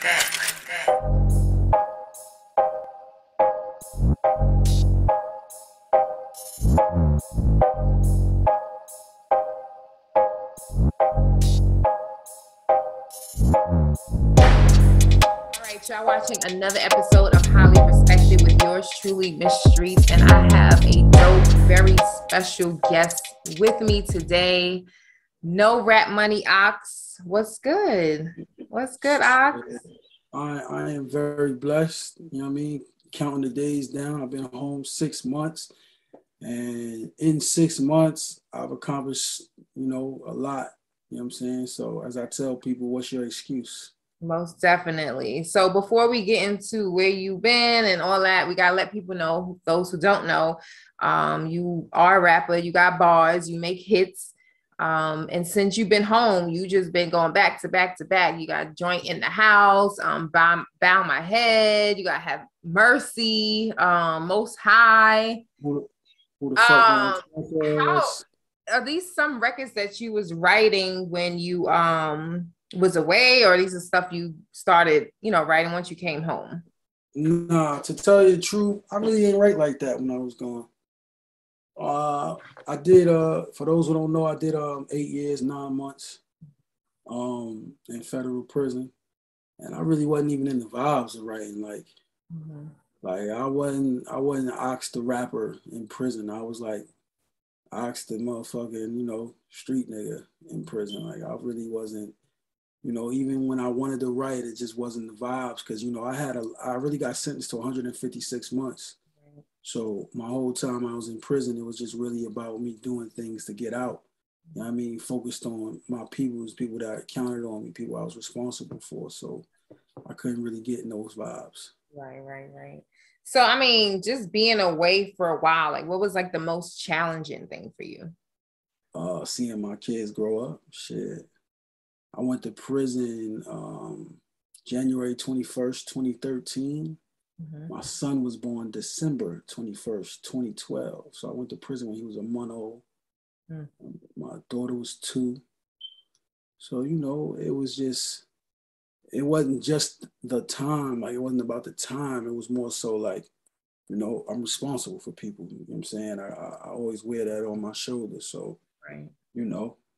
Y'all watching another episode of Highly Respected with yours truly, Miss Streetz, and I have a dope, very special guest with me today. Norapmoneyox. What's good? What's good, Ox? I am very blessed. You know what I mean? Counting the days down. I've been home 6 months, and in 6 months, I've accomplished, a lot. You know what I'm saying? So as I tell people, what's your excuse? Most definitely. So before we get into where you've been and all that, we gotta let people know, those who don't know, you are a rapper, you got bars, you make hits. And since you've been home, you just been going back to back to back. You got Joint in the House, Bow My Head, you got Have Mercy, Most High. Who the fuck how are these some records that you was writing when you was away, or these are stuff you started, writing once you came home? Nah, to tell you the truth, I really ain't write like that when I was gone. I did, for those who don't know, I did 8 years, 9 months in federal prison. And I really wasn't even in the vibes of writing. Like I wasn't Ox the rapper in prison. I was like Ox the motherfucking, street nigga in prison. Like I really wasn't. Even when I wanted to write, it just wasn't the vibes because, I really got sentenced to 156 months. So my whole time I was in prison, it was just really about me doing things to get out. You know what I mean? Focused on my people that counted on me, people I was responsible for. So I couldn't really get in those vibes. Right. So, I mean, just being away for a while, like what was like the most challenging thing for you? Seeing my kids grow up. Shit. I went to prison January 21st, 2013. My son was born December 21st, 2012. So I went to prison when he was a month old. My daughter was 2. So, it wasn't just the time. Like, it wasn't about the time. It was more so like, I'm responsible for people. You know what I'm saying? I always wear that on my shoulders. So, right.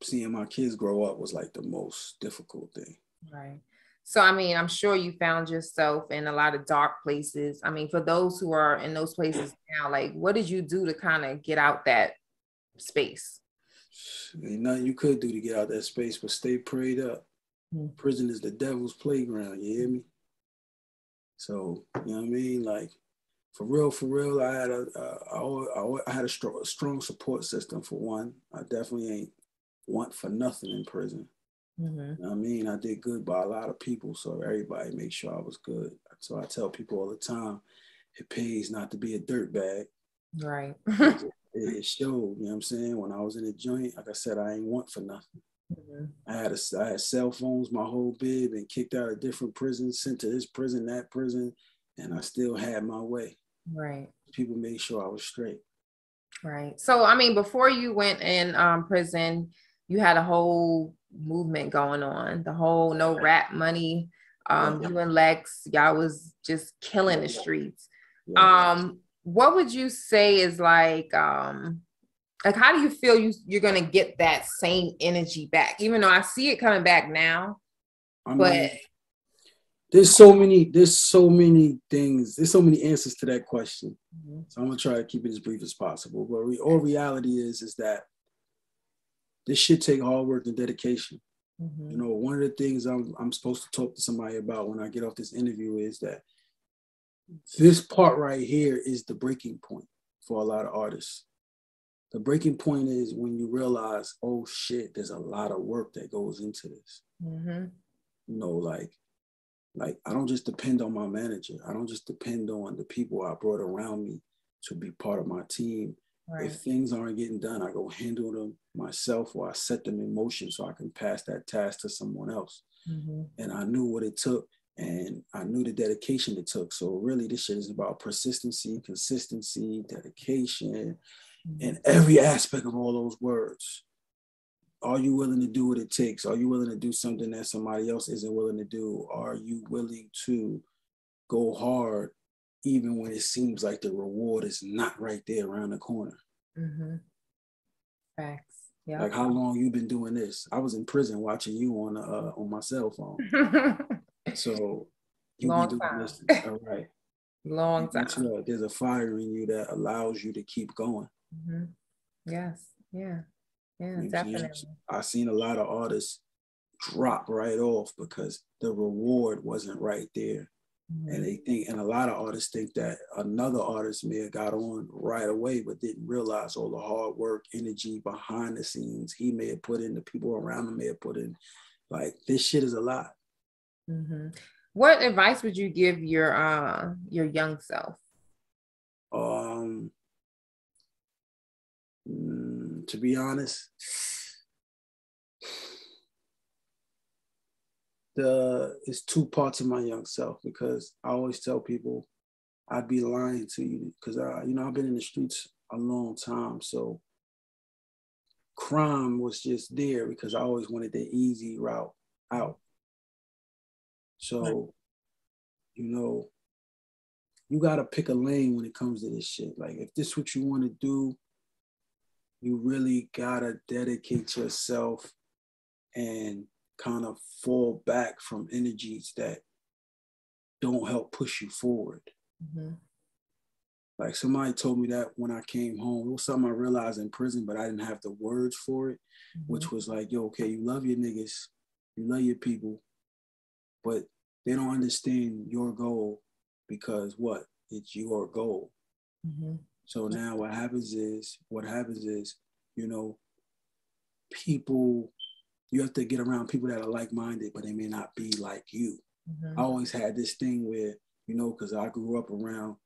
Seeing my kids grow up was like the most difficult thing. Right. So, I mean, I'm sure you found yourself in a lot of dark places. I mean, for those who are in those places now, like, what did you do to kind of get out that space? Ain't nothing you could do to get out that space, but stay prayed up. Prison is the devil's playground. You hear me? So, you know what I mean? Like, for real, I had a strong support system for one. I definitely ain't want for nothing in prison. You know what I mean? I did good by a lot of people, so everybody made sure I was good. So I tell people all the time, it pays not to be a dirtbag. Right. It showed, you know what I'm saying? When I was in the joint, like I said, I ain't want for nothing. I had cell phones, my whole bid, been kicked out of different prisons, sent to this prison, that prison, and I still had my way. Right. People made sure I was straight. Right. So, I mean, before you went in prison, you had a whole movement going on, the whole No Rap Money. You and Lex, y'all was just killing the streets. What would you say is like how do you feel you're gonna get that same energy back? Even though I see it coming back now, but there's so many things, there's so many answers to that question. So I'm gonna try to keep it as brief as possible. But all reality is that this shit take hard work and dedication. One of the things I'm supposed to talk to somebody about when I get off this interview is that this part right here is the breaking point for a lot of artists. The breaking point is when you realize, oh shit, there's a lot of work that goes into this. Like I don't just depend on my manager. I don't just depend on the people I brought around me to be part of my team. Right. If things aren't getting done, I go handle them myself, or I set them in motion so I can pass that task to someone else. And I knew what it took, and I knew the dedication it took. So really, this shit is about persistency, consistency, dedication, and every aspect of all those words. are you willing to do what it takes? Are you willing to do something that somebody else isn't willing to do? Are you willing to go hard even when it seems like the reward is not right there around the corner? Mm-hmm. Facts. Yeah. Like, how long you been doing this? I was in prison watching you on my cell phone. So you Long be doing time. this, all right? Long time. There's a fire in you that allows you to keep going. Mm-hmm. Yes. Yeah. Yeah. You Definitely. I've seen a lot of artists drop right off because the reward wasn't right there. Mm-hmm. And they think, and a lot of artists think that another artist may have got on right away, but didn't realize all the hard work, energy behind the scenes he may have put in, the people around him may have put in. Like, this shit is a lot. Mm-hmm. What advice would you give your young self? To be honest, it's two parts of my young self, because I always tell people I'd be lying to you, because I've been in the streets a long time, so crime was just there because I always wanted the easy route out. So, you gotta pick a lane when it comes to this shit. Like, if this is what you want to do, you really gotta dedicate yourself and kind of fall back from energies that don't help push you forward. Mm-hmm. Like, somebody told me that when I came home. It was something I realized in prison, but I didn't have the words for it, mm-hmm. which was like, yo, okay, you love your niggas, you love your people, but they don't understand your goal because what? It's your goal. Mm-hmm. So now what happens is, people, you have to get around people that are like-minded, but they may not be like you. Mm-hmm. I always had this thing where, because I grew up around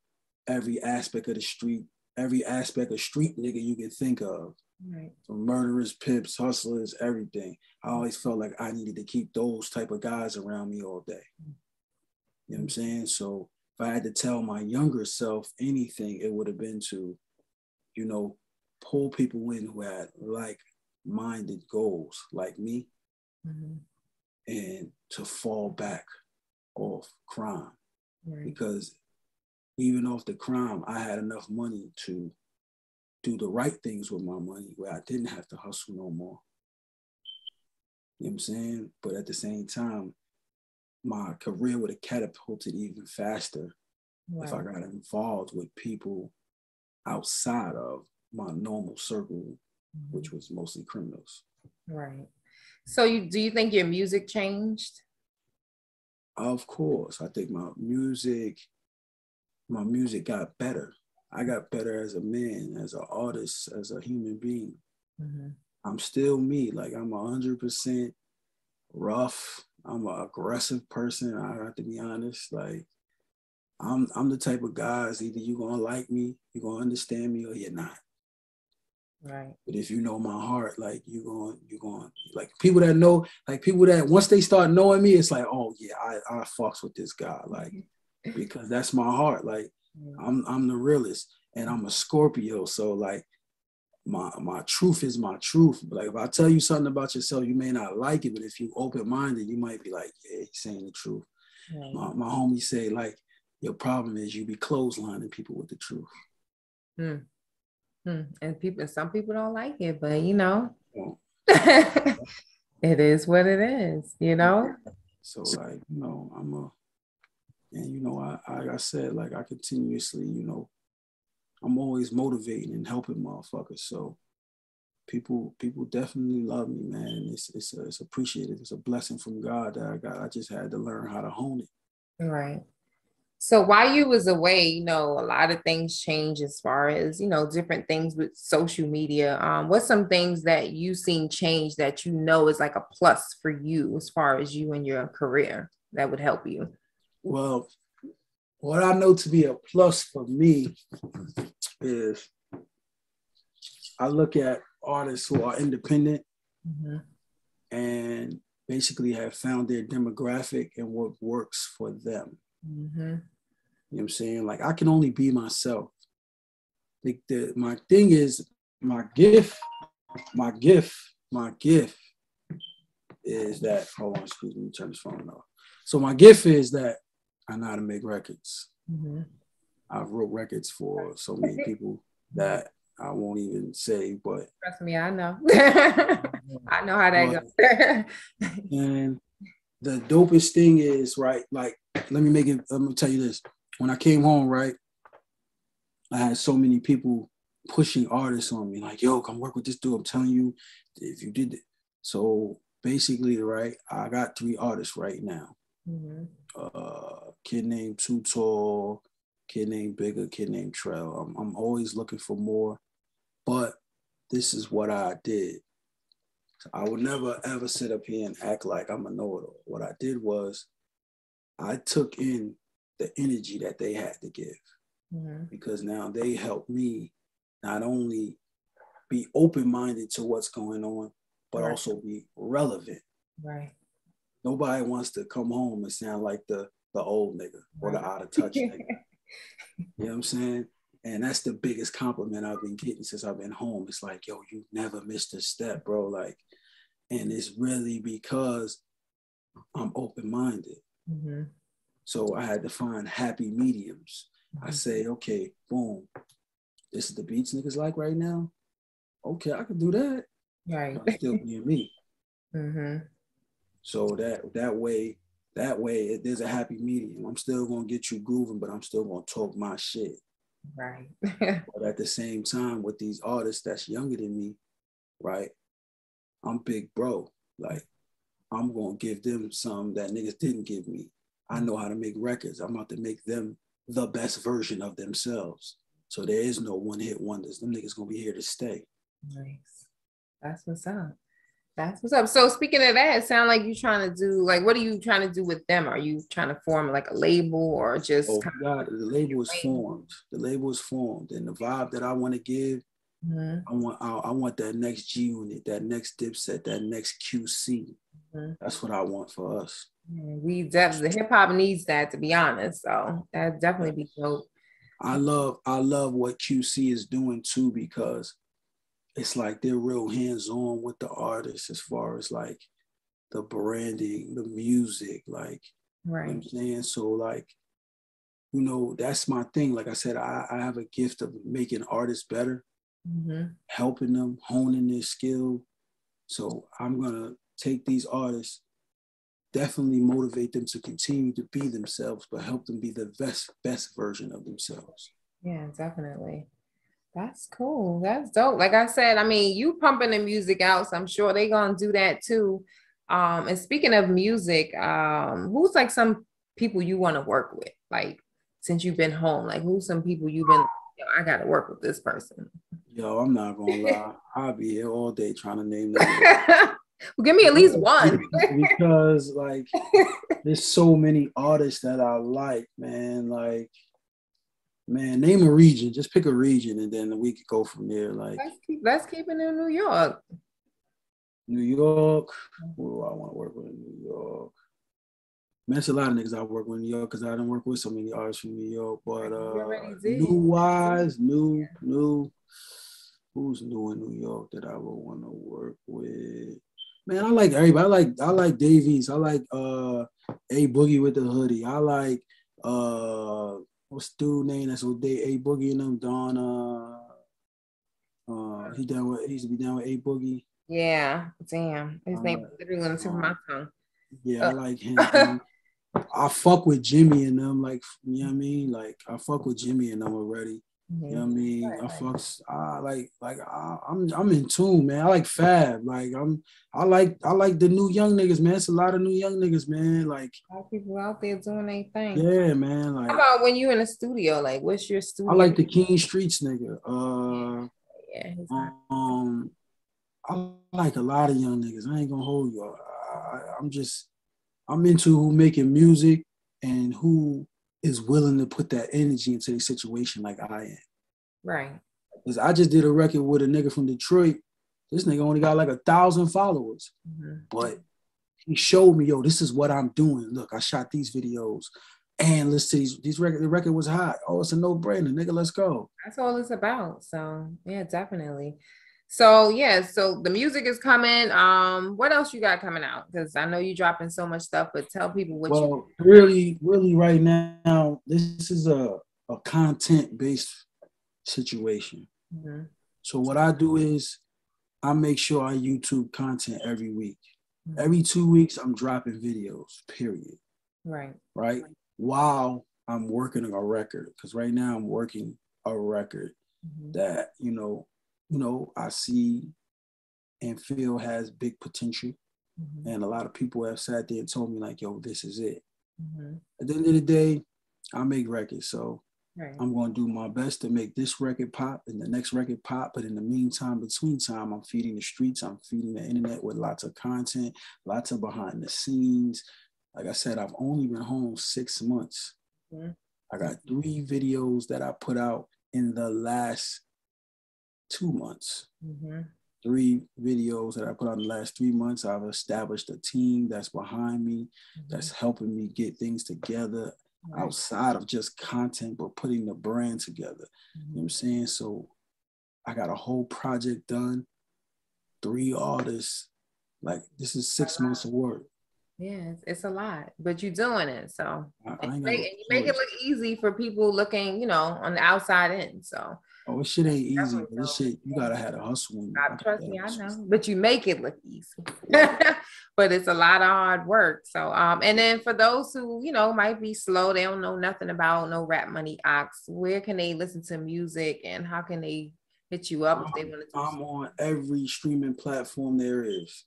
every aspect of the street, every aspect of street nigga you can think of. Right. From murderers, pimps, hustlers, everything. I always felt like I needed to keep those type of guys around me all day. You know what I'm saying? So if I had to tell my younger self anything, it would have been to, pull people in who had like-minded goals like me, mm-hmm. and to fall back off crime. Right. Because even off the crime, I had enough money to do the right things with my money where I didn't have to hustle no more. You know what I'm saying? But at the same time, my career would have catapulted even faster. Right. If I got involved with people outside of my normal circle, mm-hmm. which was mostly criminals. Right. So do you think your music changed? Of course. I think my music got better. I got better as a man, as an artist, as a human being. Mm-hmm. I'm still me. Like, I'm 100% rough. I'm an aggressive person. I have to be honest. Like, I'm the type of guys, either you're gonna like me, you're gonna understand me, or you're not. Right. But if you know my heart, like, you're going like, people that know, like, people that once they start knowing me, it's like, oh yeah, I fucks with this guy, like, because that's my heart. Like, I'm the realest, and I'm a Scorpio, so like, my truth is my truth. But like, if I tell you something about yourself, you may not like it, but if you open-minded, you might be like, yeah, he's saying the truth. Right. My homie say, like, your problem is you be clotheslining people with the truth. And some people don't like it, but it is what it is, So like, like I said, like, I continuously, I'm always motivating and helping motherfuckers. So people definitely love me, man. It's appreciated. It's a blessing from God that I got. I just had to learn how to hone it. Right. So while you was away, a lot of things change as far as, different things with social media. What's some things that you seen change that is like a plus for you as far as you and your career that would help you? Well, what I know to be a plus for me is I look at artists who are independent, mm-hmm. and basically have found their demographic and what works for them. Mm-hmm. You know what I'm saying? Like, I can only be myself. My thing is, my gift my gift is that, hold on, excuse me, turn this phone off. So my gift is that I know how to make records. Mm-hmm. I've wrote records for so many people that I won't even say, but trust me, I know. I know how that goes. And the dopest thing is, right, like, let me tell you this. When I came home, right, I had so many people pushing artists on me, like, yo, come work with this dude. I'm telling you, if you did it. So basically, right, I got 3 artists right now. Mm-hmm. Kid named Too Tall, kid named Bigger, kid named Trell. I'm always looking for more, but this is what I did. I would never ever sit up here and act like I'm a know-it-all. What I did was I took in the energy that they had to give, mm-hmm. because now they helped me not only be open-minded to what's going on, but also be relevant. Right. Nobody wants to come home and sound like the old nigga or the out of touch nigga. You know what I'm saying? And that's the biggest compliment I've been getting since I've been home. It's like, yo, you never missed a step, bro. Like, and it's really because I'm open-minded. Mm-hmm. So I had to find happy mediums. Mm-hmm. I say, okay, boom, this is the beats niggas like right now. Okay, I can do that. Right. I'm still being me. Mm-hmm. So that way, there's a happy medium. I'm still gonna get you grooving, but I'm still gonna talk my shit. Right. But at the same time, with these artists that's younger than me, right? I'm big bro. Like, I'm gonna give them some that niggas didn't give me. I know how to make records. I'm about to make them the best version of themselves. So there is no one-hit wonders. Them niggas gonna be here to stay. Nice. That's what's up. That's what's up. So speaking of that, it sounds like you're trying to do, like, what are you trying to do with them? Are you trying to form like a label or just? Oh God, the label is formed. The label is formed, and the vibe that I want to give, mm-hmm. I want that next G Unit, that next Dipset, that next QC. Mm-hmm. That's what I want for us. We definitely, the hip hop needs that, to be honest. So that definitely be dope. I love what QC is doing too, because it's like they're real hands-on with the artists as far as like the branding, the music, like, right. You know what I'm saying? So like, you know, that's my thing. Like I said, I have a gift of making artists better, mm-hmm. helping them, honing their skill. So I'm gonna take these artists, definitely motivate them to continue to be themselves, but help them be the best version of themselves. Yeah, definitely. That's cool. That's dope. Like I said, I mean, you pumping the music out, so I'm sure they're gonna do that too. And speaking of music, who's like some people you want to work with? Like, since you've been home, like who's some people you've been, I gotta work with this person. Yo, I'm not gonna lie. I'll be here all day trying to name them. Well, give me at least one. Because like there's so many artists that I like, man. Like, man, name a region. Just pick a region, and then we could go from there. Like, let's keep it in New York. New York. Who do I want to work with in New York? Man, it's a lot of niggas I work with in New York because I didn't work with so many artists from New York. But new. Who's new in New York that I would want to work with? Man, I like everybody. I like Davies. I like A Boogie with the hoodie. I like what's dude name that's with A Boogie and them, Don. He used to be down with A Boogie. Yeah, damn. His name literally on the tip of my tongue. Yeah, I like him. I fuck with Jimmy and them, like, you know what I mean? Like, I fuck with Jimmy and them already. Mm-hmm. You know what I mean? I'm in tune, man. I like Fab. Like, I like the new young niggas, man. It's a lot of new young niggas, man. Like, a lot of people out there doing their thing. Yeah, man. Like, how about when you in the studio? Like, what's your studio? I like the King Streetz nigga. I like a lot of young niggas. I ain't gonna hold you. I'm into who making music and who is willing to put that energy into a situation like I am. Right. Because I just did a record with a nigga from Detroit. This nigga only got like 1,000 followers. Mm-hmm. But he showed me, yo, this is what I'm doing. Look, I shot these videos and listen to these records. The record was hot. Oh, it's a no-brainer, nigga. Let's go. That's all it's about. So yeah, definitely. So yeah, so the music is coming. What else you got coming out? Because I know you dropping so much stuff, but tell people what you. Well, really, right now, this is a content-based situation. Mm-hmm. So what I do is I make sure I YouTube content every week. Mm-hmm. Every 2 weeks, I'm dropping videos, period. Right. Right? While I'm working on a record, because right now I'm working a record that, I see and feel has big potential. And a lot of people have sat there and told me like, yo, this is it. At the end of the day, I make records. So I'm going to do my best to make this record pop and the next record pop. But in the meantime, between time, I'm feeding the streets. I'm feeding the internet with lots of content, lots of behind the scenes. Like I said, I've only been home 6 months. I got 3 videos that I put out in the last 2 months. 3 videos that I put out in the last 3 months. I've established a team that's behind me, that's helping me get things together outside of just content, but putting the brand together. You know what I'm saying? So I got a whole project done, 3 artists. Like, this is 6 months of work. Yeah, it's a lot, but you're doing it. So I you make it look easy for people looking, on the outside in. So this shit ain't easy. But this shit, you gotta have a hustle. Trust me, I know. But you make it look easy. But it's a lot of hard work. So and then for those who, might be slow, they don't know nothing about Norapmoneyox, where can they listen to music and how can they hit you up if they want to I'm on every streaming platform there is.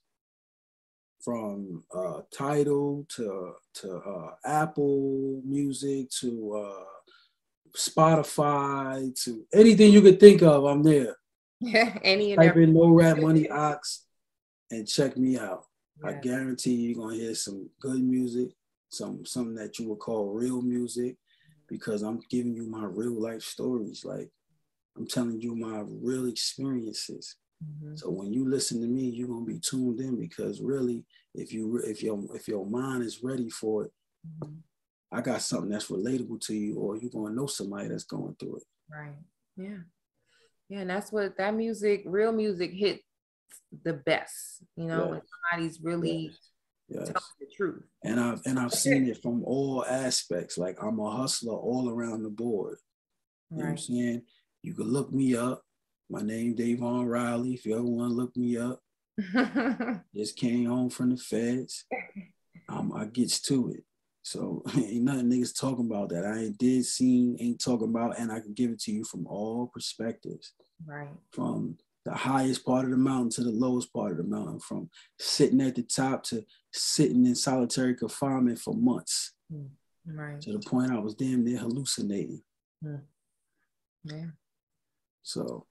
From Tidal to Apple Music to Spotify to anything you could think of, I'm there. Any and Type every. in Norapmoneyox and check me out. Yeah. I guarantee you're gonna hear some good music, something that you would call real music, because I'm giving you my real life stories. Like, I'm telling you my real experiences. So when you listen to me, you're gonna be tuned in, because really, if your mind is ready for it, I got something that's relatable to you, or you're gonna know somebody that's going through it. Right. Yeah. Yeah, and that's what that music, real music, hits the best. When somebody's really telling the truth. And I've seen it from all aspects. Like, I'm a hustler all around the board. You know what I'm saying? You can look me up. My name Davon Riley. If you ever want to look me up, just came home from the feds. I gets to it. So ain't nothing niggas talking about that I ain't talking about, and I can give it to you from all perspectives. Right. From the highest part of the mountain to the lowest part of the mountain, from sitting at the top to sitting in solitary confinement for months. Right. To the point I was damn near hallucinating. Yeah. So,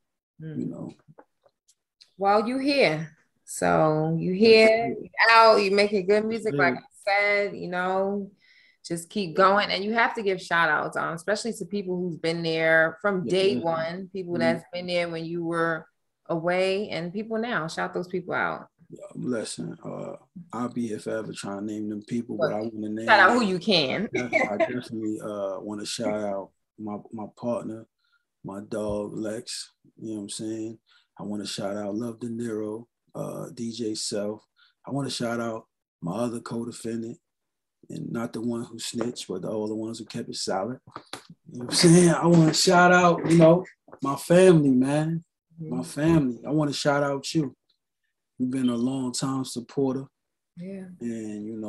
Well, you here. So you here, you out, you making good music, like I said, just keep going. And you have to give shout outs, especially to people who's been there from day one, people that's been there when you were away, and people now. Shout those people out. Listen, I'll be here forever trying to name them people, but I want to name shout out who you can. I definitely want to shout out my partner, my dog Lex. You know what I'm saying? I want to shout out Love De Niro, DJ Self. I want to shout out my other co-defendant, and not the one who snitched, but all the ones who kept it solid. You know what I'm saying? I want to shout out, my family, man. My family. I want to shout out you. You've been a long time supporter. Yeah. And,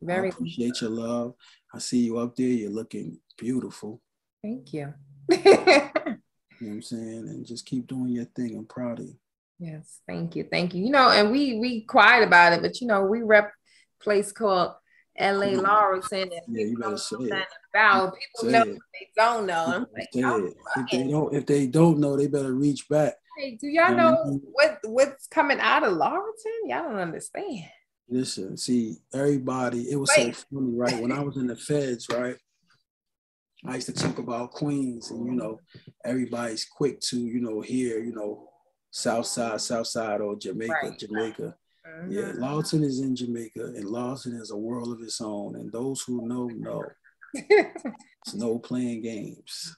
I appreciate your love. I see you up there. You're looking beautiful. Thank you. You know what I'm saying? And just keep doing your thing. I'm proud of you. Yes, thank you. Thank you. And we quiet about it, but we rep a place called LA Laurelton, and you better say it. People know it. They don't know. I'm like, if they don't know, they better reach back. Hey, do y'all know what's coming out of Laurelton? Y'all don't understand. Listen, see, everybody, it was so funny, right? When I was in the feds, right? I used to talk about Queens, and everybody's quick to hear South Side, or Jamaica. Yeah, Laurelton is in Jamaica, and Laurelton is a world of its own, and those who know. It's no playing games.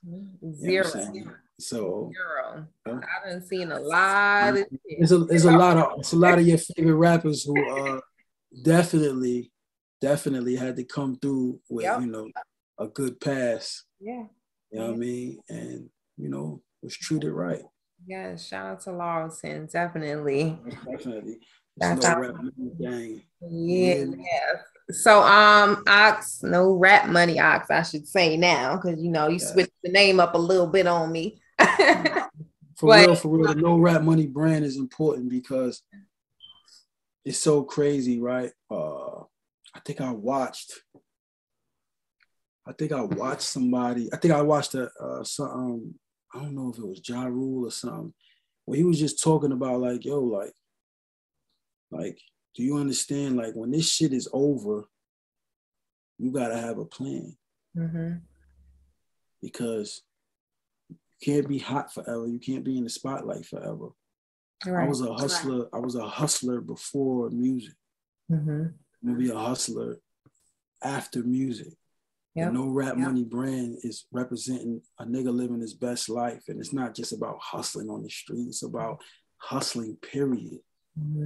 Zero. You know so Zero. I done seen a lot of it's a lot of your favorite rappers who definitely had to come through with a good pass. Yeah. You know what I mean? And was treated right. Yeah, shout out to Lawson, definitely. Definitely. That's no rap gang. Yeah. So Ox, no rap money Ox, I should say now, because you switched the name up a little bit on me. For real, the No Rap Money brand is important because it's so crazy, right? I think I watched somebody. I think I watched something. I don't know if it was Ja Rule or something, where he was just talking about like, yo, like, do you understand? Like, when this shit is over, you gotta have a plan, because you can't be hot forever. You can't be in the spotlight forever. Right. I was a hustler. Right. I was a hustler before music. I'm gonna be a hustler after music. Yep. The No Rap Money brand is representing a nigga living his best life. And it's not just about hustling on the street. It's about hustling, period.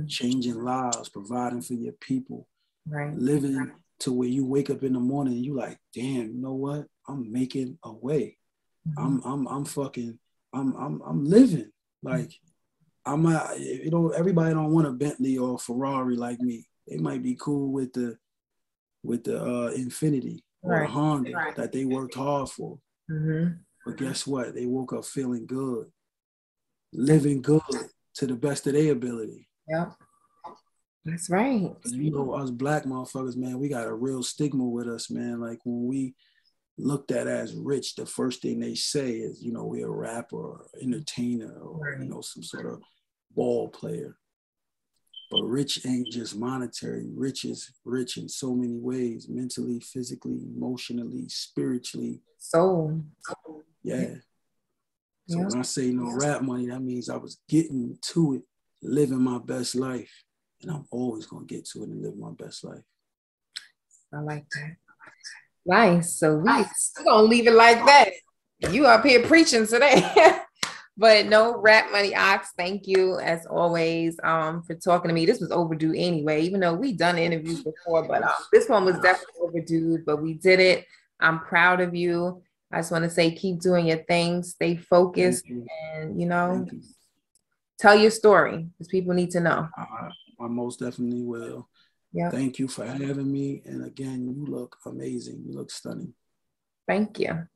Changing lives, providing for your people. Right. Living to where you wake up in the morning and you like, damn, you know what? I'm making a way. I'm living. Like, everybody don't want a Bentley or a Ferrari like me. They might be cool with the Infinity. Or a Honda that they worked hard for. But guess what? They woke up feeling good, living good to the best of their ability. Yeah, that's right. Us black motherfuckers, man, we got a real stigma with us, man. Like, when we looked at as rich, the first thing they say is, we're a rapper or entertainer or, some sort of ball player. But rich ain't just monetary. Rich is rich in so many ways, mentally, physically, emotionally, spiritually. So, yeah. So when I say no rap money, that means I was getting to it, living my best life. And I'm always going to get to it and live my best life. I like that. Nice. So we're going to leave it like that. You up here preaching today. But no rap money Ox, thank you as always for talking to me. This was overdue anyway, even though we done interviews before, but this one was definitely overdue, but we did it. I'm proud of you. I just want to say, keep doing your thing, stay focused, and tell your story because people need to know. I most definitely will. Yep. Thank you for having me. And again, you look amazing. You look stunning. Thank you.